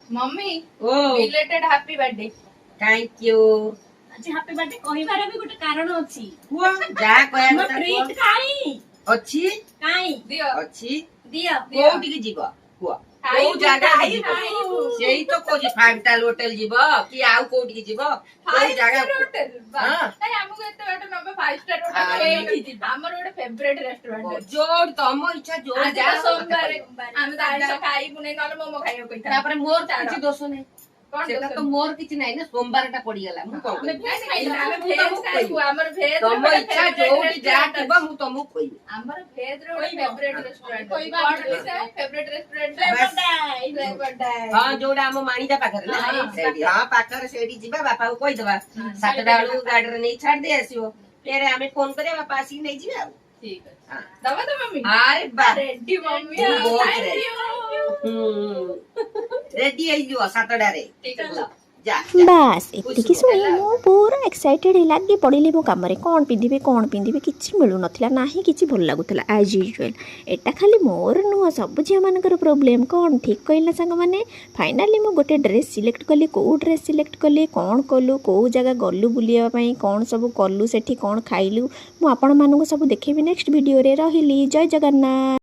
Mummy ओ belated happy birthday. Thank you आज happy birthday कहबार भी गोटे कारण अछि हुआ जा कहया हम କଥା ट्रीट काई अछि काई दियो अछि दियो कोउठी की जीव हुआ कोउ जागा की जीव सेही तो कोजी 5 स्टार होटल जीव कि आउ कोउठी की जीव कोउ जागा होटल हां भाई हमको एते बाटे नबे 5 स्टार आई। होटल हमर गोटे फेवरेट रेस्टोरेंट अछि। जोड़ तम इच्छा जोड़ आज जा सोमवार हम तो आइसा खाई पुने नल मोमो खाइयो कइता तापर मोर किछि दोष नै कोन सेटा तो मोर किछि नै ना सोमवारटा पड़ी गेला मु कोन हमें भेज खाइला हमें भेज भेज खाइबु हमर भेज तम इच्छा जोड़ जा टिब मु तमु कोइ हमर भेज रो फेवरेट रेस्टोरेंट कोई कोन बात से फेवरेट रेस्टोरेंट बस हां जोड़ा हम माणीदा पाखर ना सेडी हां पाखर सेडी जिबा बापा को कहि दबा 7 डाळू गाडी रे नै छाड़ दे आसीओ फेरे हमें फोन करे बापा आसी नै जिबा ठीक है हां दबा तो मम्मी अरे बा रेडी मम्मी रेडी आइयो 7 डारे ठीक है जा बास एतिକି ଶୁଣି ମୁଁ ପୁରା ଏକ୍ସାଇଟେଡ଼ ଲାଗି ପଡ଼ିଲି ମୋ କାମରେ କ'ଣ ପିନ୍ଧିବି କିଛି ମିଳୁନଥିଲା ନାହିଁ କିଛି ଭଲ ଲାଗୁଥିଲା ଆଜ୍ ୟୁଜୁଆଲ୍ ଏଟା ଖାଲି ମୋର ନୁହଁ ସବୁ ଝିଅମାନଙ୍କର ପ୍ରୋବ୍ଲେମ୍ କ'ଣ ଠିକ୍ କହିଲା ସାଙ୍ଗମାନେ ଫାଇନାଲି ମୁଁ ଗୋଟେ ଡ୍ରେସ୍ ସିଲେକ୍ଟ କଲି କେଉଁ ଡ୍ରେସ୍ ସିଲେକ୍ଟ କଲି କ'ଣ କଲୁ କେଉଁ ଜାଗା ଗଲୁ ବୁଲିବା ପାଇଁ କ'ଣ ସବୁ କଲୁ ସେଠି କ'ଣ ଖାଇଲୁ ମୁଁ ଆପଣମାନଙ୍କୁ ସବୁ ଦେଖେଇବି ନେକ୍ସଟ ଭିଡ଼ିଓରେ ରହିଲି ଜୟ ଜଗନ୍ନାଥ।